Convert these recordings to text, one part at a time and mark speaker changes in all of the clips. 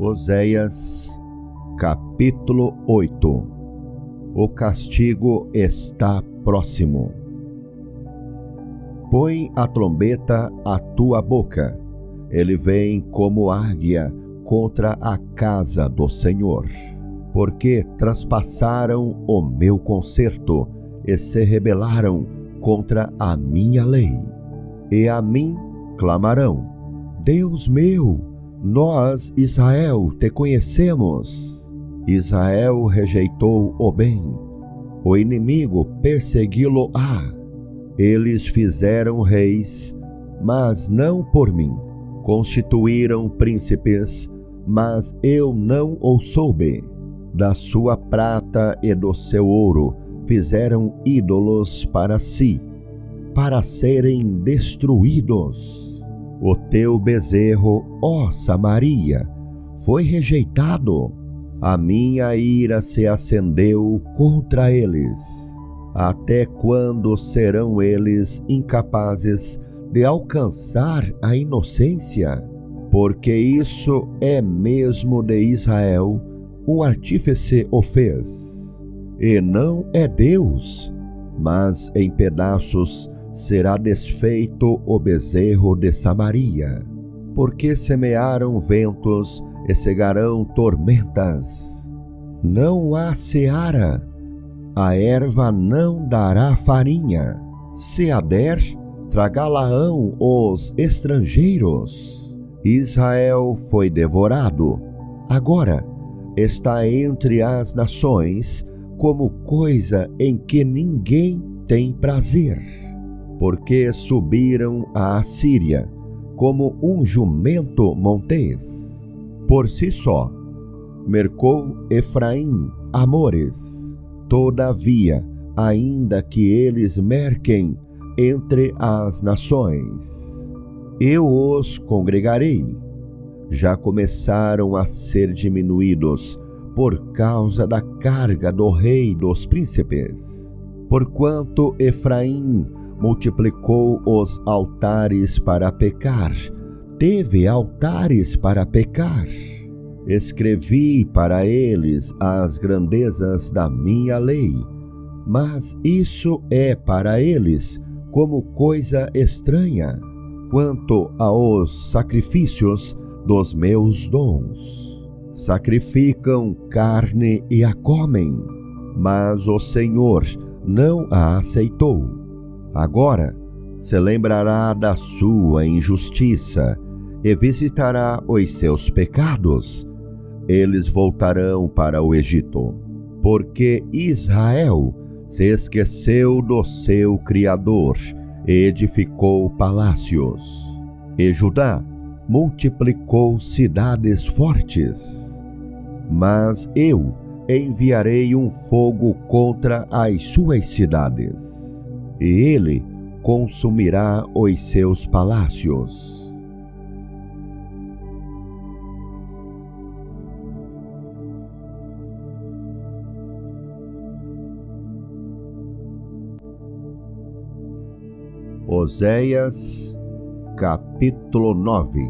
Speaker 1: Oséias, capítulo 8. O castigo está próximo. Põe a trombeta à tua boca. Ele vem como águia contra a casa do Senhor. Porque traspassaram o meu concerto e se rebelaram contra a minha lei. E a mim clamarão: Deus meu, nós, Israel, te conhecemos. Israel rejeitou o bem, o inimigo persegui-lo-á. Eles fizeram reis, mas não por mim. Constituíram príncipes, mas eu não o soube. Da sua prata e do seu ouro fizeram ídolos para si, para serem destruídos. O teu bezerro, ó Samaria, foi rejeitado. A minha ira se acendeu contra eles. Até quando serão eles incapazes de alcançar a inocência? Porque isso é mesmo de Israel, um artífice o fez. E não é Deus, mas em pedaços será desfeito o bezerro de Samaria. Porque semearam ventos e cegarão tormentas. Não há seara, a erva não dará farinha. Se a der, tragá-la-ão os estrangeiros. Israel foi devorado, agora está entre as nações como coisa em que ninguém tem prazer. Porque subiram à Assíria como um jumento montês. Por si só, mercou Efraim amores. Todavia, ainda que eles merquem entre as nações, eu os congregarei. Já começaram a ser diminuídos por causa da carga do rei dos príncipes. Porquanto Efraim multiplicou os altares para pecar, teve altares para pecar. Escrevi para eles as grandezas da minha lei, mas isso é para eles como coisa estranha, quanto aos sacrifícios dos meus dons. Sacrificam carne e a comem, mas o Senhor não a aceitou. Agora se lembrará da sua injustiça e visitará os seus pecados. Eles voltarão para o Egito, porque Israel se esqueceu do seu Criador e edificou palácios, e Judá multiplicou cidades fortes. Mas eu enviarei um fogo contra as suas cidades, e ele consumirá os seus palácios. Oséias, capítulo 9.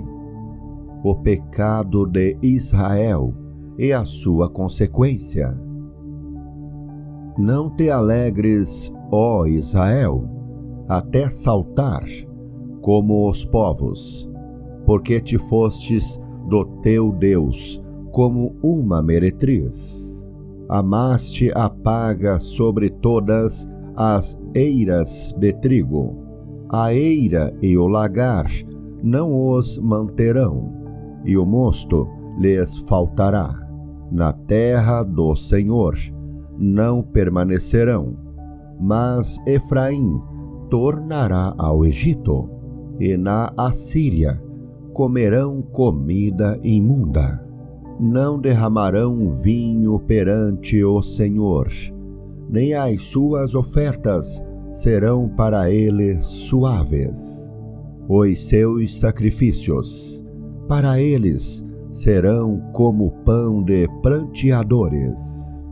Speaker 1: O pecado de Israel e a sua consequência. Não te alegres, ó Israel, até saltar, como os povos, porque te fostes do teu Deus como uma meretriz. Amaste a paga sobre todas as eiras de trigo. A eira e o lagar não os manterão, e o mosto lhes faltará. Na terra do Senhor não permanecerão, mas Efraim tornará ao Egito, e na Assíria comerão comida imunda. Não derramarão vinho perante o Senhor, nem as suas ofertas serão para ele suaves. Os seus sacrifícios para eles serão como pão de pranteadores.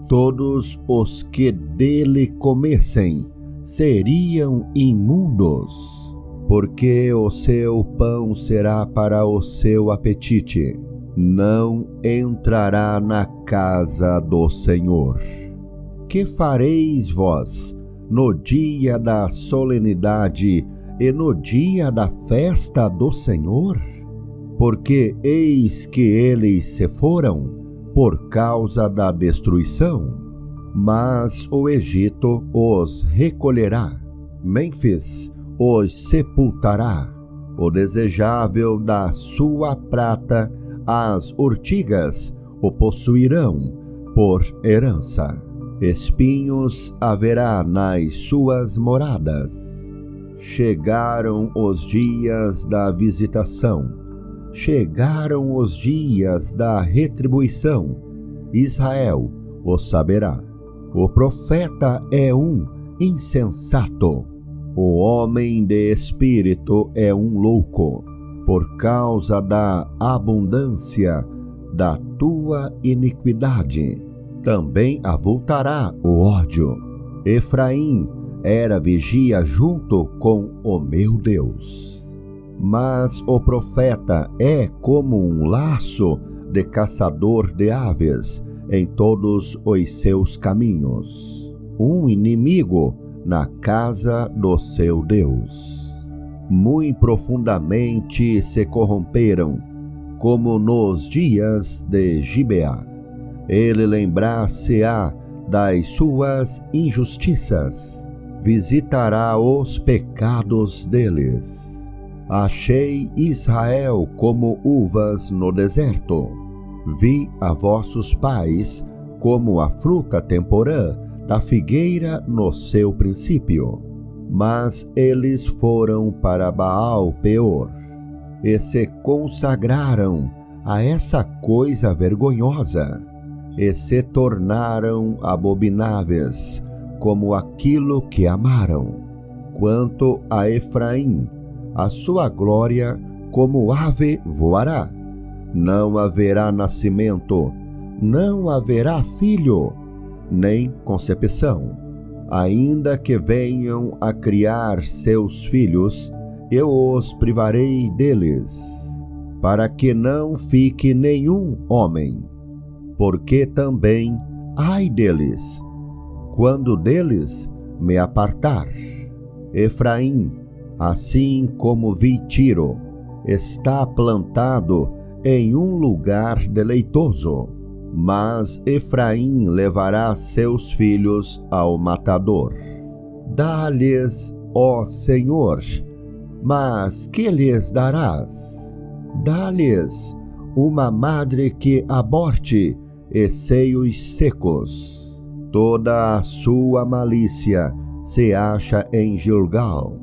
Speaker 1: Todos os que dele comessem seriam imundos, porque o seu pão será para o seu apetite, não entrará na casa do Senhor. Que fareis vós no dia da solenidade e no dia da festa do Senhor? Porque eis que eles se foram por causa da destruição, mas o Egito os recolherá, Mênfis os sepultará, o desejável da sua prata, as urtigas o possuirão por herança. Espinhos haverá nas suas moradas. Chegaram os dias da visitação, chegaram os dias da retribuição. Israel o saberá. O profeta é um insensato, o homem de espírito é um louco, por causa da abundância da tua iniquidade. Também avultará o ódio. Efraim era vigia junto com o meu Deus. Mas o profeta é como um laço de caçador de aves em todos os seus caminhos, um inimigo na casa do seu Deus. Muito profundamente se corromperam, como nos dias de Gibeá. Ele lembrar-se-á das suas injustiças, visitará os pecados deles. Achei Israel como uvas no deserto. Vi a vossos pais como a fruta temporã da figueira no seu princípio. Mas eles foram para Baal Peor e se consagraram a essa coisa vergonhosa, e se tornaram abomináveis, como aquilo que amaram. Quanto a Efraim, a sua glória como ave voará. Não haverá nascimento, não haverá filho, nem concepção. Ainda que venham a criar seus filhos, eu os privarei deles, para que não fique nenhum homem. Porque também, ai deles, quando deles me apartar. Efraim, assim como vi Tiro, está plantado em um lugar deleitoso, mas Efraim levará seus filhos ao matador. Dá-lhes, ó Senhor, mas que lhes darás? Dá-lhes uma madre que aborte e seios secos. Toda a sua malícia se acha em Gilgal,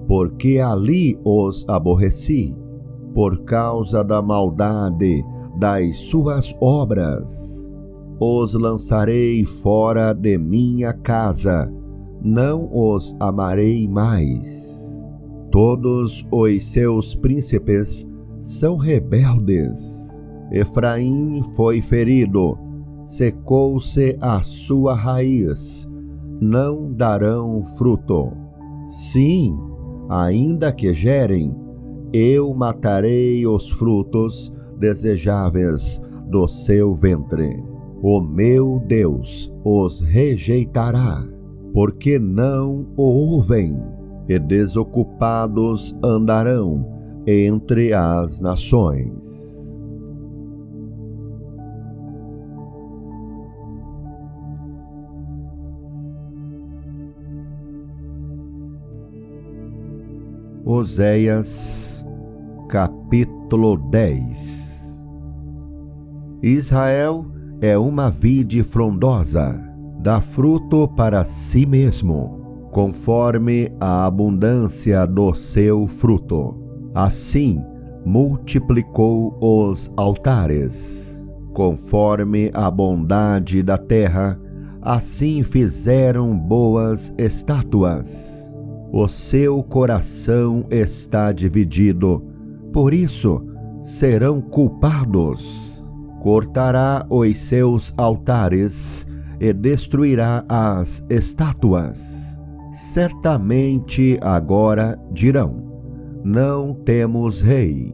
Speaker 1: porque ali os aborreci, por causa da maldade das suas obras. Os lançarei fora de minha casa, não os amarei mais. Todos os seus príncipes são rebeldes. Efraim foi ferido, secou-se a sua raiz, não darão fruto. Sim, ainda que gerem, eu matarei os frutos desejáveis do seu ventre. O meu Deus os rejeitará, porque não o ouvem, e desocupados andarão entre as nações. Oséias, capítulo 10. Israel é uma vide frondosa, dá fruto para si mesmo, conforme a abundância do seu fruto. Assim multiplicou os altares, conforme a bondade da terra, assim fizeram boas estátuas. O seu coração está dividido, por isso serão culpados. Cortará os seus altares e destruirá as estátuas. Certamente agora dirão: não temos rei.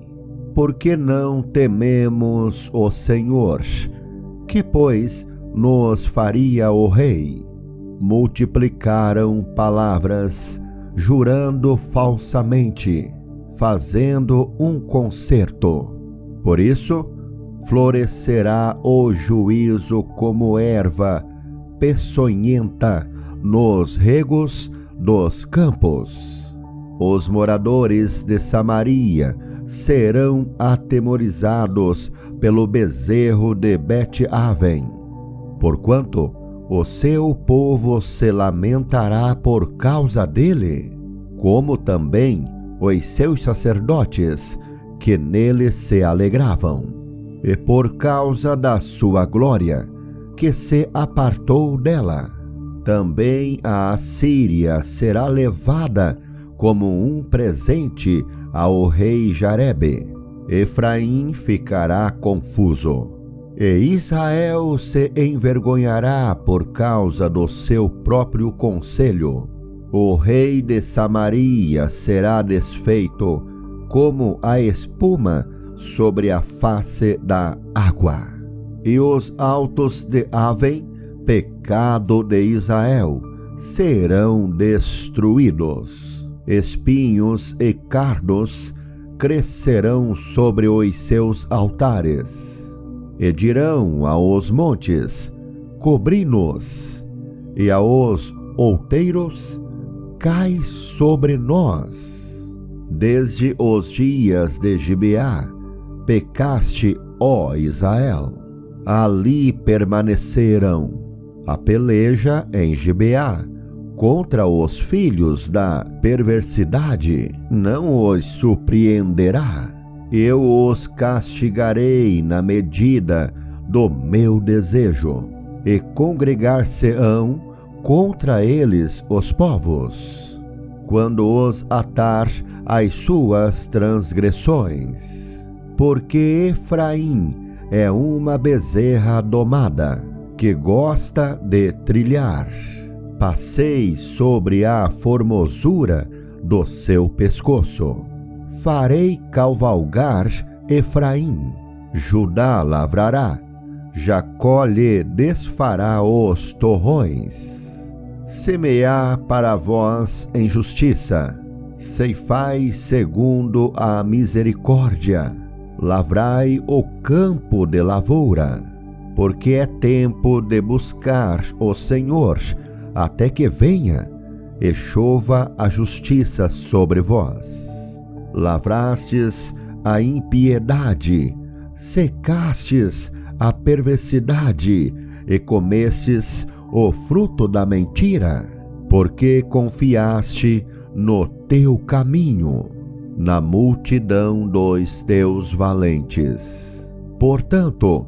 Speaker 1: porque não tememos o Senhor? Que, pois, nos faria o rei? Multiplicaram palavras, jurando falsamente, fazendo um concerto. Por isso, florescerá o juízo como erva peçonhenta nos regos dos campos. Os moradores de Samaria serão atemorizados pelo bezerro de Bet-Aven, porquanto o seu povo se lamentará por causa dele, como também os seus sacerdotes, que nele se alegravam, e por causa da sua glória, que se apartou dela. Também a Assíria será levada como um presente ao rei Jarebe. Efraim ficará confuso, e Israel se envergonhará por causa do seu próprio conselho. O rei de Samaria será desfeito como a espuma sobre a face da água. E os altos de Aven, pecado de Israel, serão destruídos. Espinhos e cardos crescerão sobre os seus altares. E dirão aos montes: cobri-nos, e aos outeiros: cai sobre nós. Desde os dias de Gibeá, pecaste, ó Israel. Ali permaneceram. A peleja em Gibeá contra os filhos da perversidade não os surpreenderá. Eu os castigarei na medida do meu desejo, e congregar-se-ão contra eles os povos, quando os atar às suas transgressões. Porque Efraim é uma bezerra domada, que gosta de trilhar. Passei sobre a formosura do seu pescoço. Farei cavalgar Efraim, Judá lavrará, Jacó lhe desfará os torrões. Semeai para vós em justiça, ceifai segundo a misericórdia, lavrai o campo de lavoura, porque é tempo de buscar o Senhor até que venha e chova a justiça sobre vós. Lavrastes a impiedade, secastes a perversidade e comestes o fruto da mentira, porque confiaste no teu caminho, na multidão dos teus valentes. Portanto,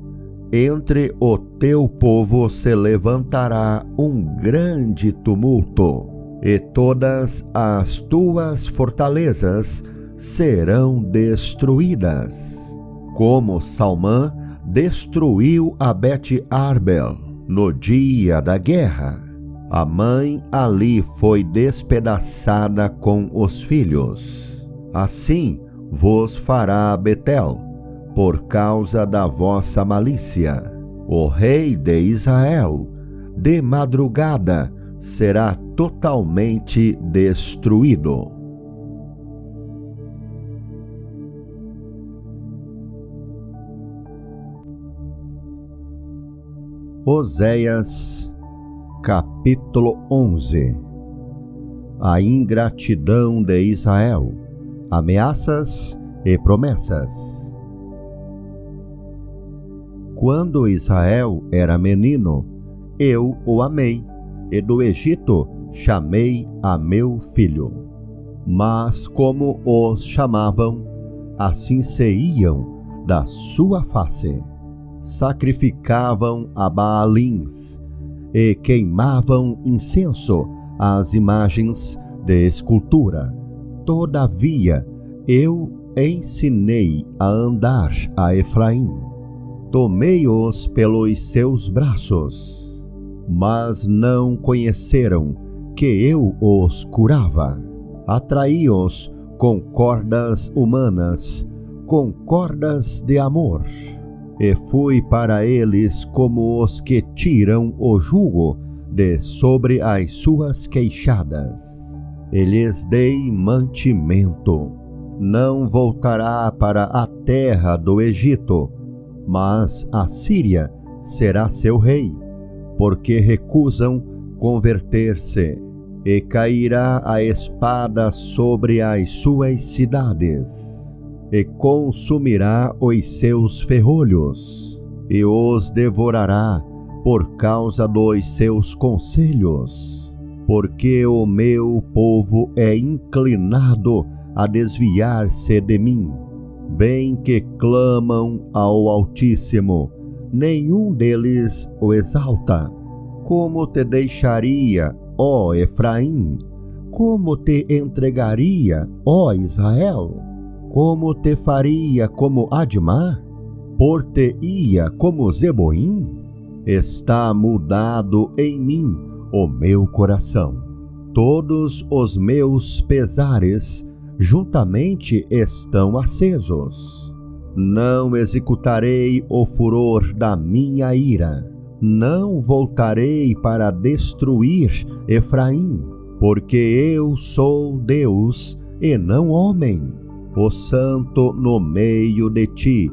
Speaker 1: entre o teu povo se levantará um grande tumulto, e todas as tuas fortalezas serão destruídas, como Salmã destruiu a Bet-Arbel no dia da guerra. A mãe ali foi despedaçada com os filhos. Assim vos fará Betel, por causa da vossa malícia. O rei de Israel, de madrugada, será totalmente destruído. Oséias, capítulo 11. A ingratidão de Israel, ameaças e promessas. Quando Israel era menino, eu o amei, e do Egito chamei a meu filho. Mas como os chamavam, assim se iam da sua face. Sacrificavam a Baalins e queimavam incenso às imagens de escultura. Todavia, eu ensinei a andar a Efraim. Tomei-os pelos seus braços, mas não conheceram que eu os curava. Atraí-os com cordas humanas, com cordas de amor, e fui para eles como os que tiram o jugo de sobre as suas queixadas, e lhes dei mantimento. Não voltará para a terra do Egito, mas a Síria será seu rei, porque recusam converter-se, e cairá a espada sobre as suas cidades, e consumirá os seus ferrolhos, e os devorará por causa dos seus conselhos, porque o meu povo é inclinado a desviar-se de mim. Bem que clamam ao Altíssimo, nenhum deles o exalta. Como te deixaria, ó Efraim? Como te entregaria, ó Israel? Como te faria como Admá? Por-te-ia como Zeboim? Está mudado em mim o meu coração. Todos os meus pesares juntamente estão acesos. Não executarei o furor da minha ira. Não voltarei para destruir Efraim, porque eu sou Deus e não homem, o Santo no meio de ti.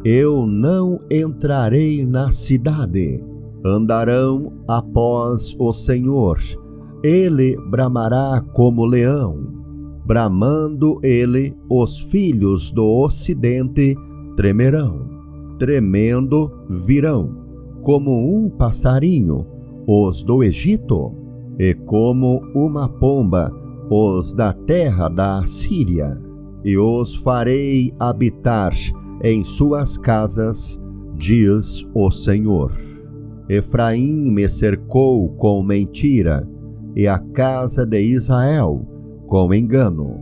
Speaker 1: Eu não entrarei na cidade. Andarão após o Senhor. Ele bramará como leão. Bramando ele, os filhos do ocidente tremerão. Tremendo virão, como um passarinho, os do Egito, e como uma pomba, os da terra da Síria. E os farei habitar em suas casas, diz o Senhor. Efraim me cercou com mentira, e a casa de Israel com engano.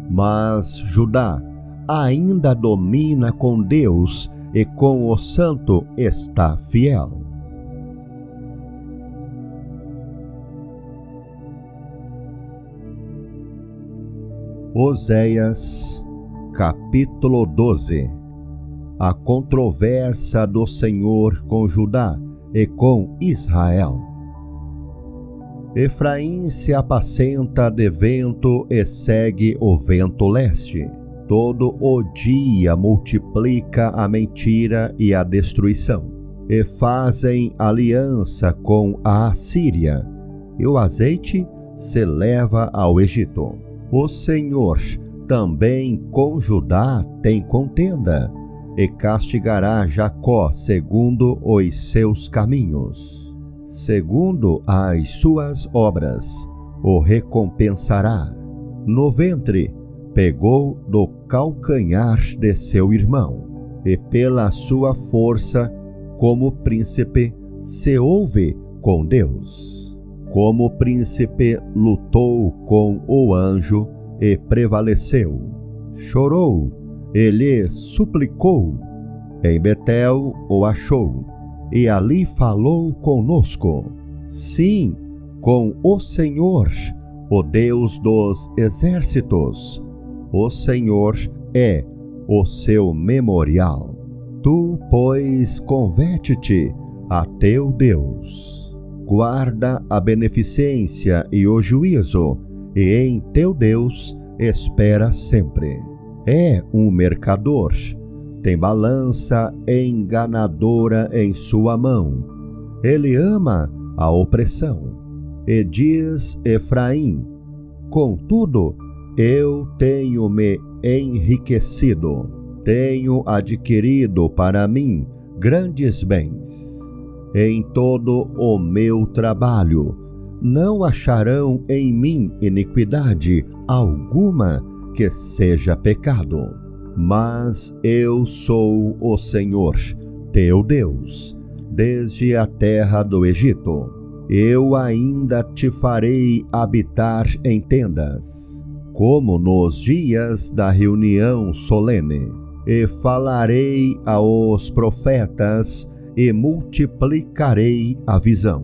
Speaker 1: Mas Judá ainda domina com Deus, e com o Santo está fiel. Oséias, capítulo 12. A controvérsia do Senhor com Judá e com Israel. Efraim se apacenta de vento e segue o vento leste. Todo o dia multiplica a mentira e a destruição, e fazem aliança com a Assíria, e o azeite se leva ao Egito. O Senhor também com Judá tem contenda, e castigará Jacó segundo os seus caminhos. Segundo as suas obras, o recompensará. No ventre, pegou do calcanhar de seu irmão, e pela sua força, como príncipe, se houve com Deus. Como príncipe, lutou com o anjo e prevaleceu. Chorou, e lhe suplicou. Em Betel o achou, e ali falou conosco. Sim, com o Senhor, o Deus dos exércitos. O Senhor é o seu memorial. Tu, pois, converte-te a teu Deus. Guarda a beneficência e o juízo, e em teu Deus espera sempre. É um mercador, tem balança enganadora em sua mão. Ele ama a opressão. E diz Efraim: contudo, eu tenho me enriquecido, tenho adquirido para mim grandes bens. Em todo o meu trabalho, não acharão em mim iniquidade alguma que seja pecado. Mas eu sou o Senhor, teu Deus, desde a terra do Egito. Eu ainda te farei habitar em tendas, como nos dias da reunião solene, e falarei aos profetas, e multiplicarei a visão.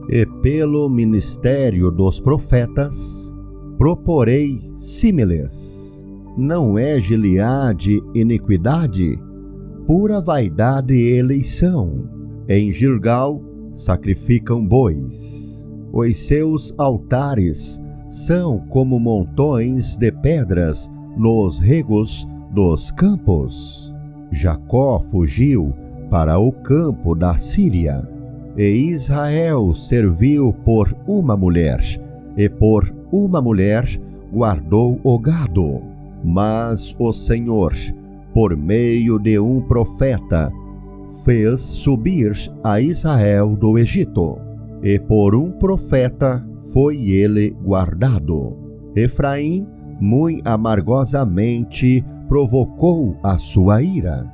Speaker 1: E pelo ministério dos profetas, proporei símiles. não é Gileade iniquidade? Pura vaidade e eleição. Em Gilgal sacrificam bois. Os seus altares são como montões de pedras nos regos dos campos. Jacó fugiu para o campo da Síria, e Israel serviu por uma mulher, e por uma mulher guardou o gado. Mas o Senhor, por meio de um profeta, fez subir a Israel do Egito, e por um profeta foi ele guardado. Efraim, muito amargosamente, provocou a sua ira.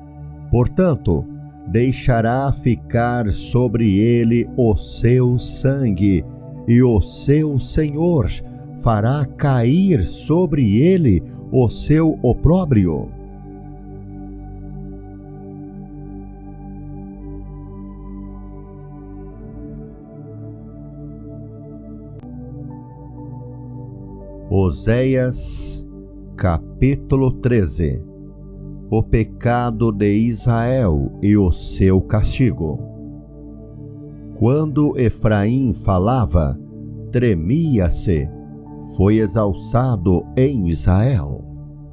Speaker 1: Portanto, deixará ficar sobre ele o seu sangue, e o seu Senhor fará cair sobre ele o seu opróbrio. Oséias, capítulo 13. O pecado de Israel e o seu castigo. Quando Efraim falava, tremia-se, foi exalçado em Israel.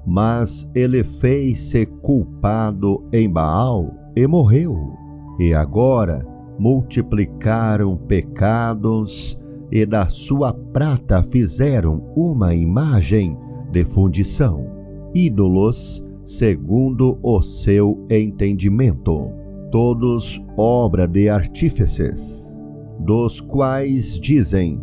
Speaker 1: Mas ele fez-se culpado em Baal e morreu. E agora multiplicaram pecados, e da sua prata fizeram uma imagem de fundição, ídolos segundo o seu entendimento, todos obra de artífices, dos quais dizem: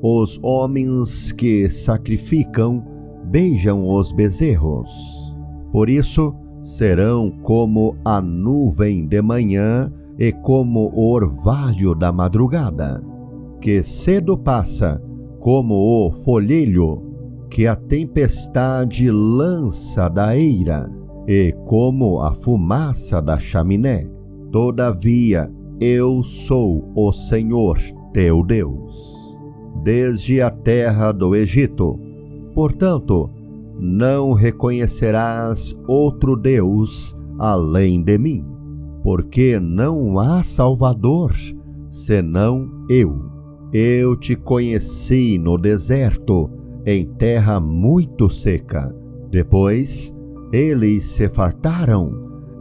Speaker 1: os homens que sacrificam beijam os bezerros. Por isso serão como a nuvem de manhã e como o orvalho da madrugada, que cedo passa, como o folhelho que a tempestade lança da eira, e como a fumaça da chaminé. Todavia, eu sou o Senhor teu Deus, desde a terra do Egito. Portanto, não reconhecerás outro Deus além de mim, porque não há Salvador senão eu. Eu te conheci no deserto, em terra muito seca. Depois, eles se fartaram,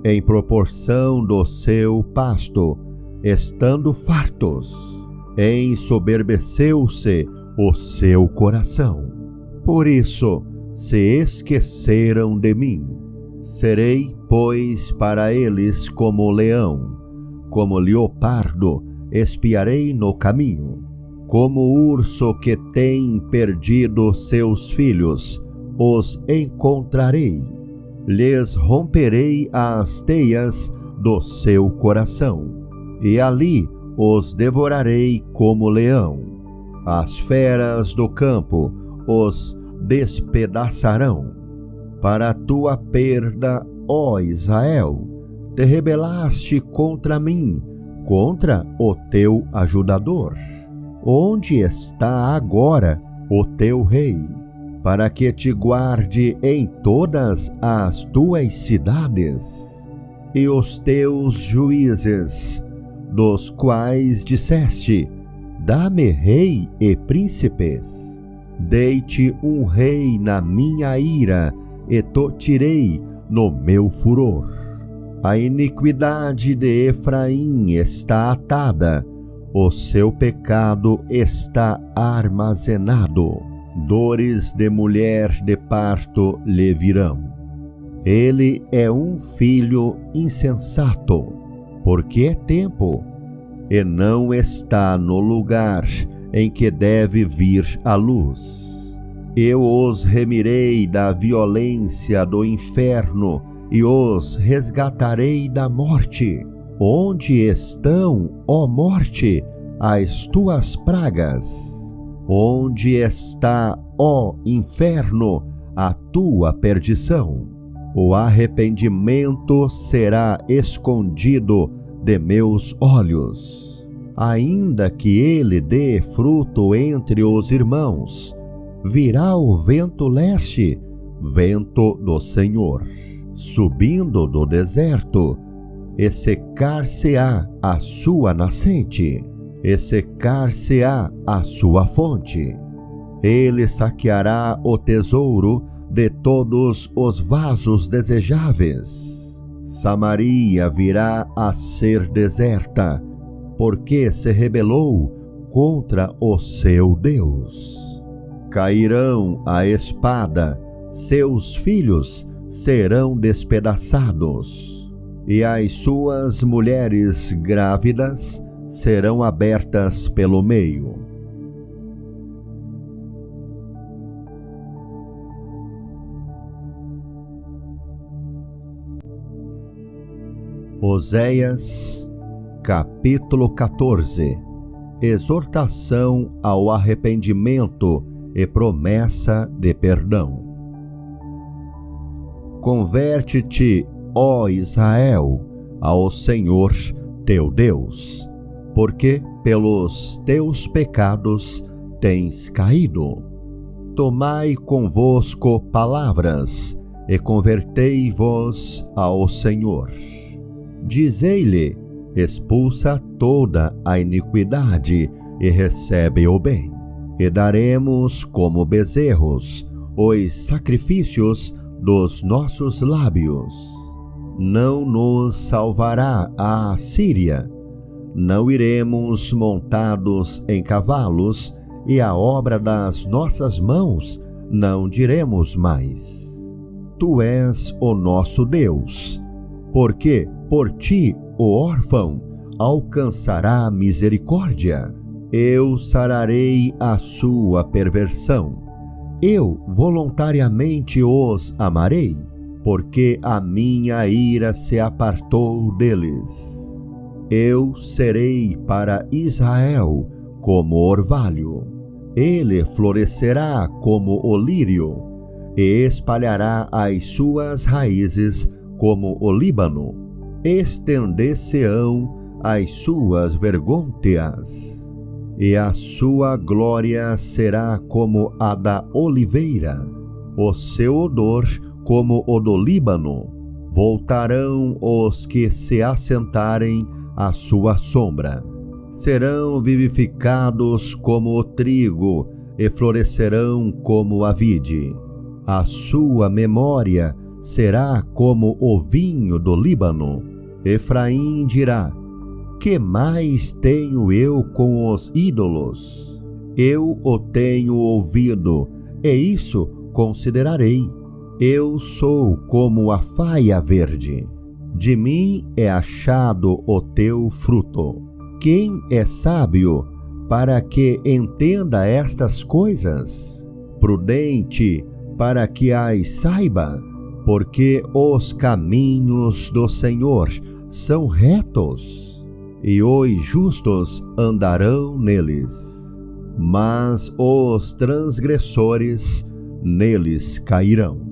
Speaker 1: em proporção do seu pasto, estando fartos. Ensoberbeceu-se o seu coração. Por isso, se esqueceram de mim. Serei, pois, para eles como leão, como leopardo, espiarei no caminho. Como urso que tem perdido seus filhos, os encontrarei. Lhes romperei as teias do seu coração, e ali os devorarei como leão. As feras do campo os despedaçarão. Para tua perda, ó Israel, te rebelaste contra mim, contra o teu ajudador. Onde está agora o teu rei, para que te guarde em todas as tuas cidades? E os teus juízes, dos quais disseste: dá-me rei e príncipes. Dei-te um rei na minha ira, e te tirei no meu furor. A iniquidade de Efraim está atada, o seu pecado está armazenado. Dores de mulher de parto lhe virão. Ele é um filho insensato, porque é tempo, e não está no lugar em que deve vir a luz. Eu os remirei da violência do inferno e os resgatarei da morte. Onde estão, ó morte, as tuas pragas? Onde está, ó inferno, a tua perdição? O arrependimento será escondido de meus olhos. Ainda que ele dê fruto entre os irmãos, virá o vento leste, vento do Senhor, subindo do deserto, e secar-se-á a sua nascente, e secar-se-á a sua fonte. Ele saqueará o tesouro de todos os vasos desejáveis. Samaria virá a ser deserta, porque se rebelou contra o seu Deus. Cairão a espada, seus filhos serão despedaçados, e as suas mulheres grávidas serão abertas pelo meio. Oséias, capítulo 14. Exortação ao arrependimento e promessa de perdão. Converte-te, ó Israel, ao Senhor teu Deus, porque pelos teus pecados tens caído. Tomai convosco palavras e convertei-vos ao Senhor. Dizei-lhe: expulsa toda a iniquidade e recebe o bem, e daremos como bezerros os sacrifícios dos nossos lábios. Não nos salvará a Assíria, não iremos montados em cavalos, e a obra das nossas mãos não diremos mais. Tu és o nosso Deus, porque por ti o órfão alcançará misericórdia. Eu sararei a sua perversão. Eu voluntariamente os amarei, porque a minha ira se apartou deles. Eu serei para Israel como orvalho. Ele florescerá como o lírio, e espalhará as suas raízes como o Líbano. Estender-se-ão as suas vergônteas, e a sua glória será como a da oliveira, o seu odor como o do Líbano. Voltarão os que se assentarem à sua sombra. Serão vivificados como o trigo e florescerão como a vide. A sua memória será como o vinho do Líbano. Efraim dirá: que mais tenho eu com os ídolos? Eu o tenho ouvido, e isso considerarei. Eu sou como a faia verde. De mim é achado o teu fruto. Quem é sábio para que entenda estas coisas? Prudente para que as saiba? Porque os caminhos do Senhor são retos, e os justos andarão neles, mas os transgressores neles cairão.